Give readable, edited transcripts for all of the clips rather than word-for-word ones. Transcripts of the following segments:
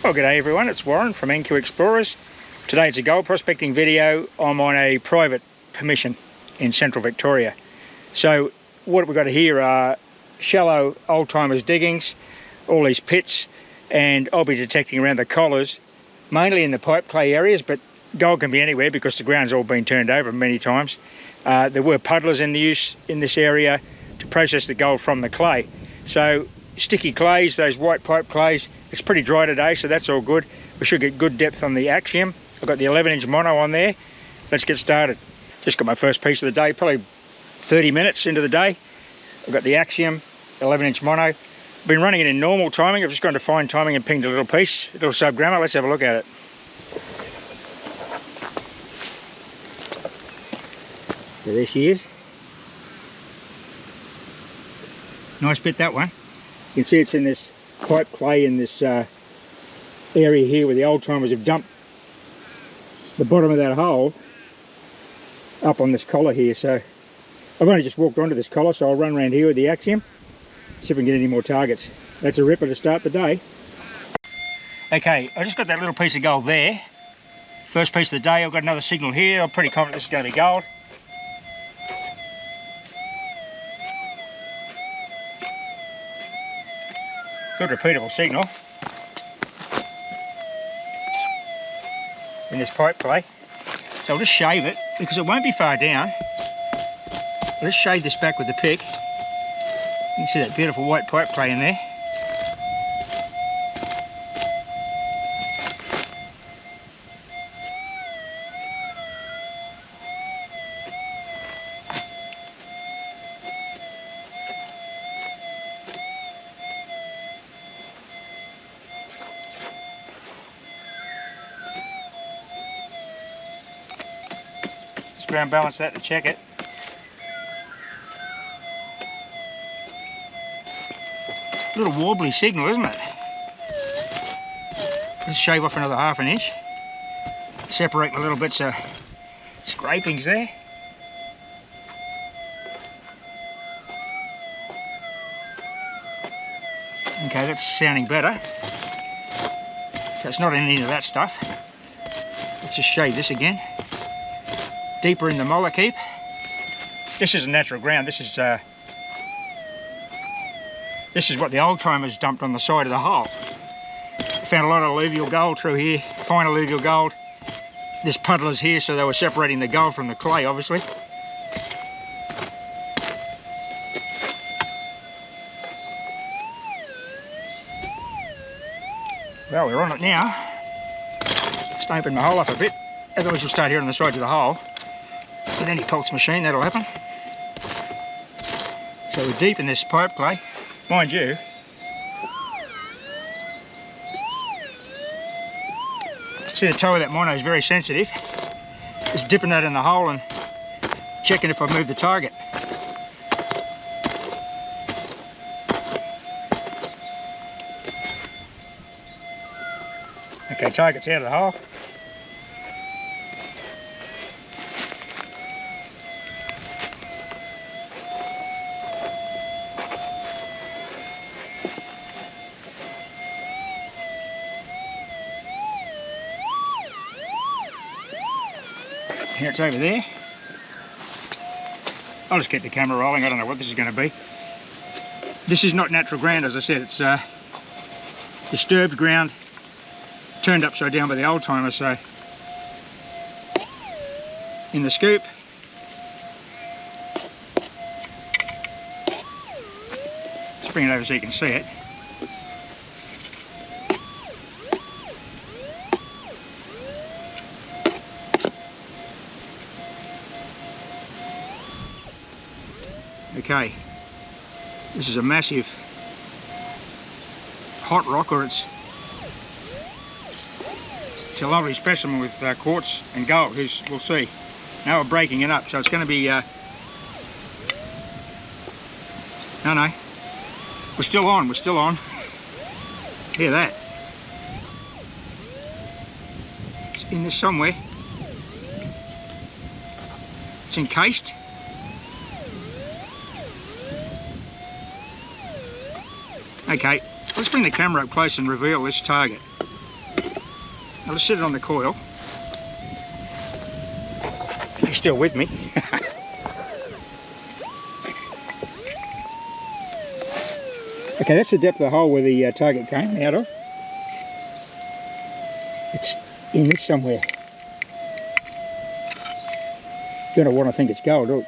Well, g'day everyone, it's Warren from NQ Explorers. Today it's a gold prospecting video. I'm on a private permission in central Victoria. So what we've got here are shallow old-timers diggings, all these pits, and I'll be detecting around the collars, mainly in the pipe clay areas, but gold can be anywhere because the ground's all been turned over many times. There were puddlers in the use in this area to process the gold from the clay. So sticky clays, those white pipe clays, it's pretty dry today, so that's all good. We should get good depth on the Axiom. I've got the 11-inch mono on there. Let's get started. Just got my first piece of the day, probably 30 minutes into the day. I've got the Axiom 11-inch mono. I've been running it in normal timing. I've just gone to fine timing and pinged a little piece, a little sub-grammer. Let's have a look at it. So there she is. Nice bit, that one. You can see it's in this pipe clay in this area here where the old timers have dumped the bottom of that hole up on this collar here. So I've only just walked onto this collar, so I'll run around here with the Axiom, see if we can get any more targets. That's a ripper to start the day. Okay, I just got that little piece of gold there. First piece of the day. I've got another signal here. I'm pretty confident this is going to be gold. Good repeatable signal in this pipe clay. So I'll just shave it because it won't be far down. I'll just shave this back with the pick. You can see that beautiful white pipe clay in there. Ground balance that to check it. A little warbly signal, isn't it? Just shave off another ½ inch. Separate my little bits of scrapings there. Okay, that's sounding better. So it's not any of that stuff. Let's just shave this again. Deeper in the molar keep. This isn't natural ground. This is what the old timers dumped on the side of the hole. Found a lot of alluvial gold through here, fine alluvial gold. There's puddlers here, so they were separating the gold from the clay, obviously. Well, we're on it now. Just open my hole up a bit, otherwise you'll start hearing the sides of the hole. With any pulse machine, that'll happen. So we're deep in this pipe clay. Mind you, see the toe of that mono is very sensitive. Just dipping that in the hole and checking if I've moved the target. Okay, target's out of the hole. Here it's over there. I'll just keep the camera rolling. I don't know what this is going to be. This is not natural ground, as I said. It's disturbed ground, turned upside down by the old timers. So in the scoop, let's bring it over so you can see it. Okay, this is a massive hot rock, or it's a lovely specimen with quartz and gold. We'll see. Now we're breaking it up, so it's going to be no, we're still on. Hear that? It's in this somewhere. It's encased. Okay, let's bring the camera up close and reveal this target. I'll just sit it on the coil. If you're still with me. Okay, that's the depth of the hole where the target came out of. It's in this somewhere. Don't know what I think it's gold. Look.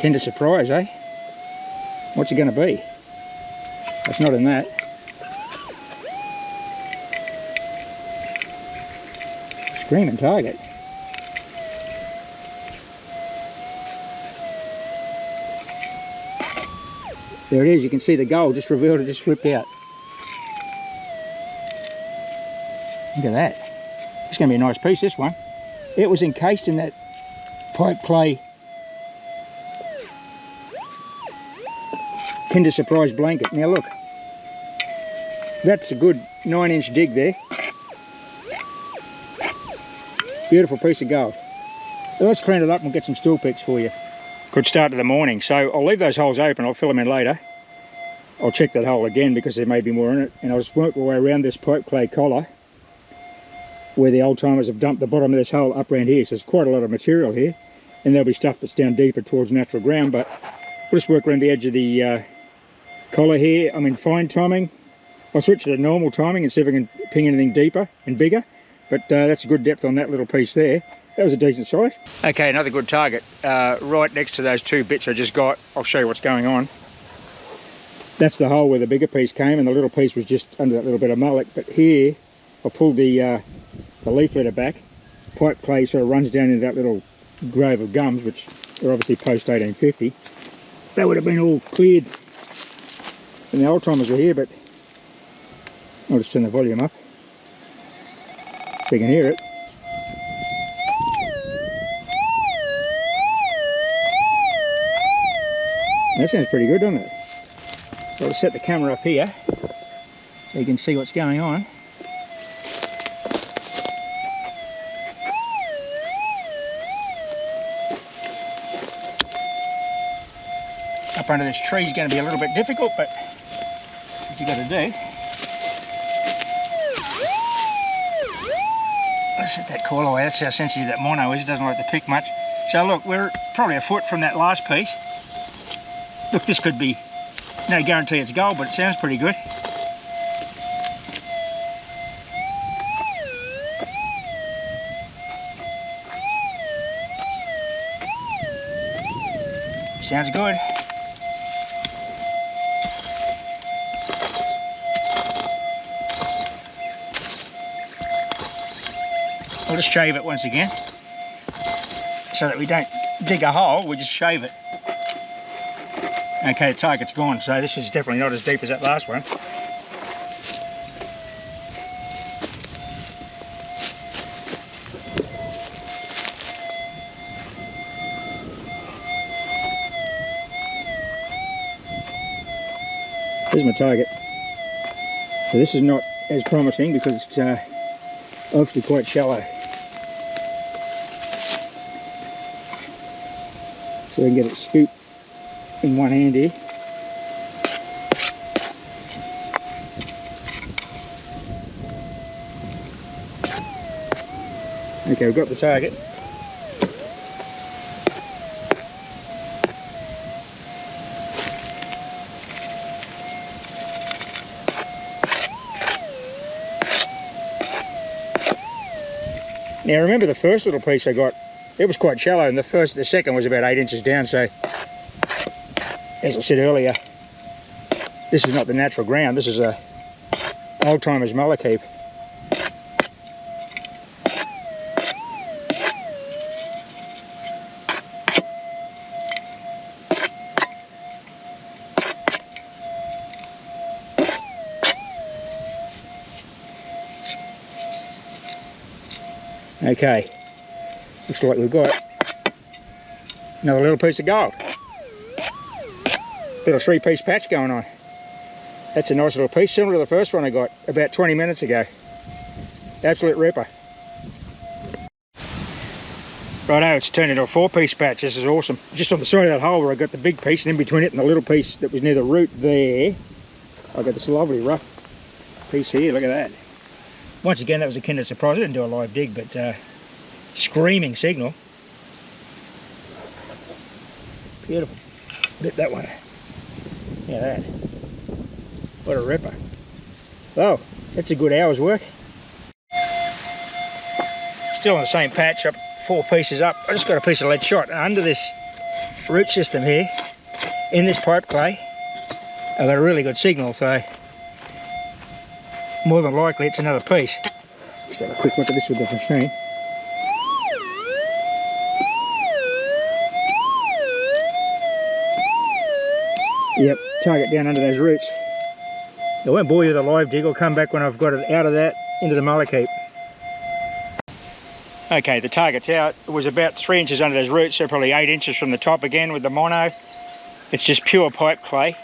Kinder surprise, eh? What's it going to be? It's not in that. Screaming target. There it is, you can see the gold just revealed, it just flipped out. Look at that. It's going to be a nice piece, this one. It was encased in that pipe clay Kinder Surprise blanket. Now look, that's a good 9-inch dig there. Beautiful piece of gold. So let's clean it up and get some stool picks for you. Good start to the morning. So I'll leave those holes open, I'll fill them in later. I'll check that hole again because there may be more in it, and I'll just work my way around this pipe clay collar where the old timers have dumped the bottom of this hole up around here. So there's quite a lot of material here, and there'll be stuff that's down deeper towards natural ground, but we'll just work around the edge of the collar here. I'm in fine timing. I'll switch to normal timing and see if I can ping anything deeper and bigger, but that's a good depth on that little piece there. That was a decent size. Okay, another good target right next to those two bits I just got. I'll show you what's going on. That's the hole where the bigger piece came, and the little piece was just under that little bit of mullock. But here, I pulled the leaf litter back. Pipe clay sort of runs down into that little grove of gums, which are obviously post 1850. That would have been all cleared when the old timers were here, but I'll just turn the volume up so you can hear it. That sounds pretty good, doesn't it? I'll set the camera up here so you can see what's going on. Up under this tree is going to be a little bit difficult, but what you got to do. Let's set that coil away. That's how sensitive that mono is. It doesn't like to pick much. So look, we're probably a foot from that last piece. Look, this could be, no guarantee it's gold, but it sounds pretty good. Sounds good. I'll just shave it once again so that we don't dig a hole, we just shave it. Okay, the target's gone, so this is definitely not as deep as that last one. Here's my target. So this is not as promising because it's obviously quite shallow. So we can get it scooped in one hand here. Okay, we've got the target. Now remember the first little piece I got, it was quite shallow, and the second was about 8 inches down, so as I said earlier, this is not the natural ground, this is a old timer's mullock heap. Okay, looks like we've got another little piece of gold. Little 3-piece patch going on. That's a nice little piece, similar to the first one I got about 20 minutes ago. Absolute ripper. Righto, it's turned into a 4-piece patch. This is awesome. Just on the side of that hole where I got the big piece, and in between it and the little piece that was near the root there, I've got this lovely rough piece here, look at that. Once again, that was a kinder surprise. I didn't do a live dig, but screaming signal. Beautiful. Bit that one. Yeah, that. What a ripper. Oh, that's a good hour's work. Still on the same patch, up 4 pieces up. I just got a piece of lead shot under this root system here, in this pipe clay. I've got a really good signal, so more than likely it's another piece. Just have a quick look at this with the machine. Yep, target down under those roots. I won't bore you with a live dig. I'll come back when I've got it out of that into the mullock heap. Okay, the target's out. It was about 3 inches under those roots, so probably 8 inches from the top again with the mono. It's just pure pipe clay.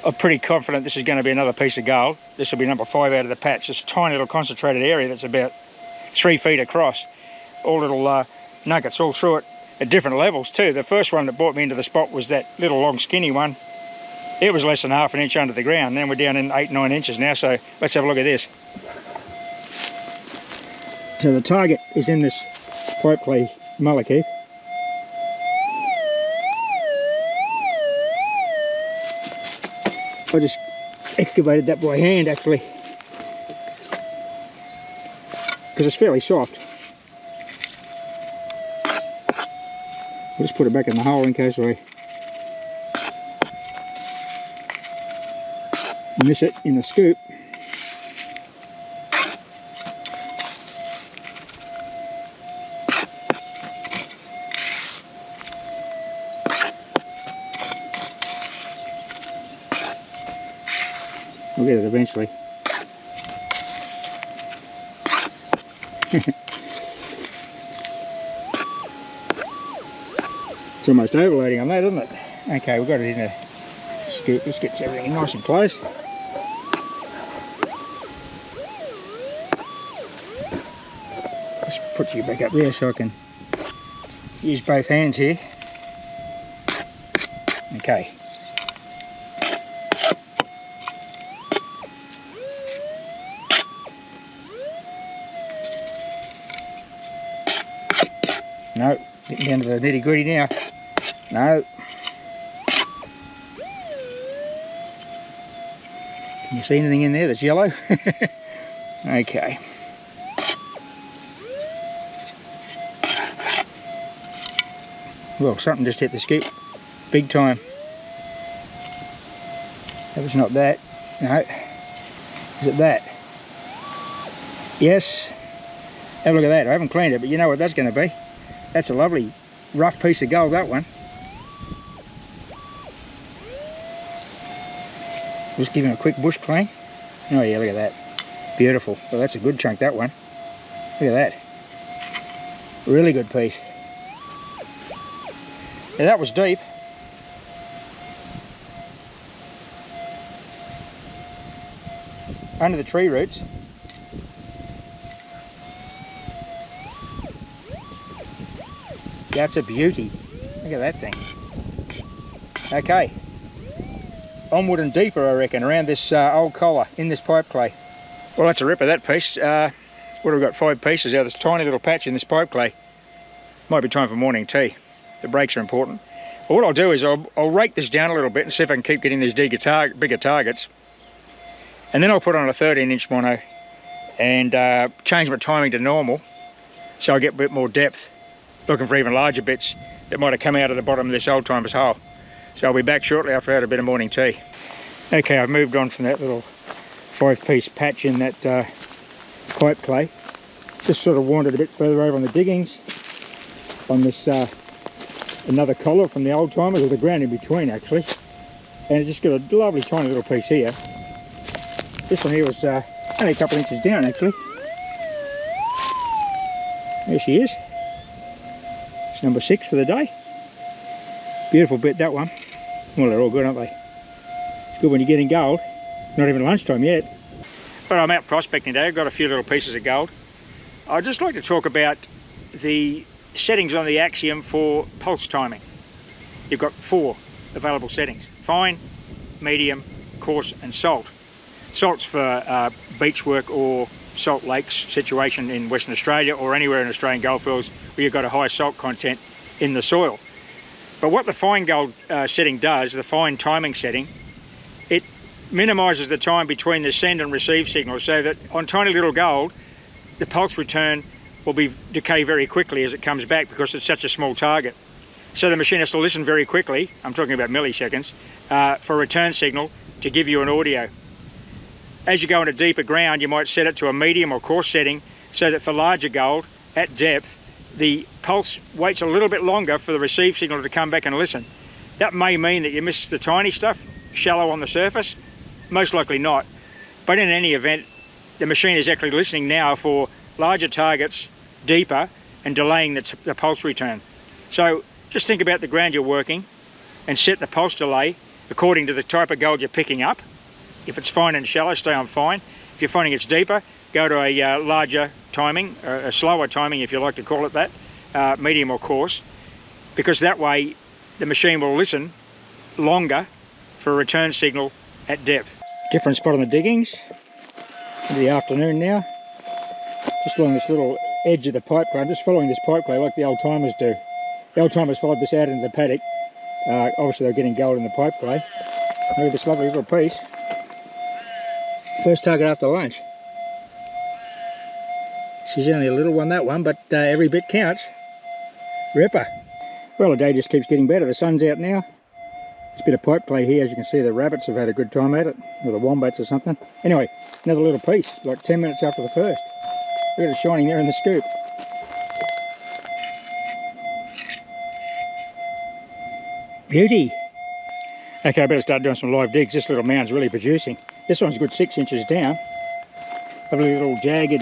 I'm pretty confident this is going to be another piece of gold. This will be number 5 out of the patch. This tiny little concentrated area that's about 3 feet across. All little nuggets all through it at different levels too. The first one that brought me into the spot was that little long skinny one. It was less than half an inch under the ground. Then we're down in 8-9 inches now, so let's have a look at this. So the target is in this pipe clay mullock heap. I just excavated that by hand actually, because it's fairly soft. I'll just put it back in the hole in case I miss it in the scoop. We'll get it eventually. It's almost overloading on that, isn't it? Okay, we've got it in a scoop. Let's get everything nice and close. Let's put you back up there so I can use both hands here. Okay. No, getting down to the nitty gritty now. No. Can you see anything in there that's yellow? Okay. Well, something just hit the scoop. Big time. That was not that. No. Is it that? Yes. Have a look at that. I haven't cleaned it, but you know what that's going to be. That's a lovely rough piece of gold, that one. Just giving it a quick bush clean. Oh yeah, look at that. Beautiful. Well, that's a good chunk, that one. Look at that. Really good piece. Yeah, that was deep. Under the tree roots. That's a beauty. Look at that thing. Okay. Onward and deeper, I reckon, around this old collar in this pipe clay. Well, that's a ripper, that piece. What have we got? 5 pieces out of this tiny little patch in this pipe clay. Might be time for morning tea. The breaks are important. Well, what I'll do is I'll rake this down a little bit and see if I can keep getting these bigger targets. And then I'll put on a 13-inch mono and change my timing to normal so I get a bit more depth. Looking for even larger bits that might have come out of the bottom of this old timer's hole. So I'll be back shortly after I had a bit of morning tea. Okay, I've moved on from that little 5-piece patch in that pipe clay. Just sort of wandered a bit further over on the diggings on this another collar from the old timers, or the ground in between actually. And it just got a lovely tiny little piece here. This one here was only a couple inches down actually. There she is. Number 6 for the day. Beautiful bit, that one. Well, they're all good, aren't they? It's good when you're getting gold. Not even lunchtime yet. Well, I'm out prospecting today. I've got a few little pieces of gold. I'd just like to talk about the settings on the Axiom for pulse timing. You've got 4 available settings: fine, medium, coarse and salt. Salt's for beach work or salt lakes situation in Western Australia or anywhere in Australian goldfields where you've got a high salt content in the soil. But what the fine gold setting does, the fine timing setting, it minimises the time between the send and receive signals, so that on tiny little gold, the pulse return will decay very quickly as it comes back because it's such a small target. So the machine has to listen very quickly, I'm talking about milliseconds, for a return signal to give you an audio. As you go into deeper ground, you might set it to a medium or coarse setting so that for larger gold at depth, the pulse waits a little bit longer for the receive signal to come back and listen. That may mean that you miss the tiny stuff, shallow on the surface, most likely not. But in any event, the machine is actually listening now for larger targets, deeper, and delaying the pulse return. So just think about the ground you're working and set the pulse delay according to the type of gold you're picking up. If it's fine and shallow, stay on fine. If you're finding it's deeper, go to a larger timing, a slower timing if you like to call it that, medium or coarse, because that way the machine will listen longer for a return signal at depth. Different spot on the diggings. In the afternoon now. Just along this little edge of the pipe clay. I'm just following this pipe clay like the old timers do. The old timers followed this out into the paddock. Obviously they're getting gold in the pipe clay. Look at this lovely little piece. First target after lunch. She's only a little one, that one, but every bit counts. Ripper. Well, the day just keeps getting better. The sun's out now. There's a bit of pipe clay here. As you can see, the rabbits have had a good time at it, or the wombats or something. Anyway, another little piece, like 10 minutes after the first. Look at it shining there in the scoop. Beauty. Okay, I better start doing some live digs. This little mound's really producing. This one's a good 6 inches down. Lovely little jagged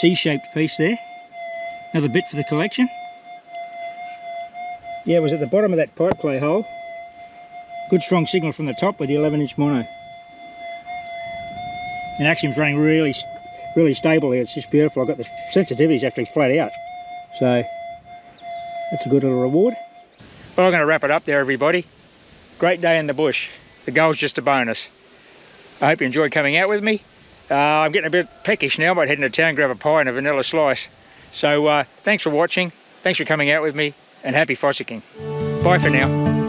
C-shaped piece there. Another bit for the collection. Yeah, it was at the bottom of that pipe clay hole. Good strong signal from the top with the 11-inch mono. And Axiom's running really stable here. It's just beautiful. I've got the sensitivity's actually flat out. So that's a good little reward. Well, I'm going to wrap it up there, everybody. Great day in the bush. The gold's just a bonus. I hope you enjoyed coming out with me. I'm getting a bit peckish now. I might head into town, grab a pie and a vanilla slice. So thanks for watching. Thanks for coming out with me, and happy fossicking. Bye for now.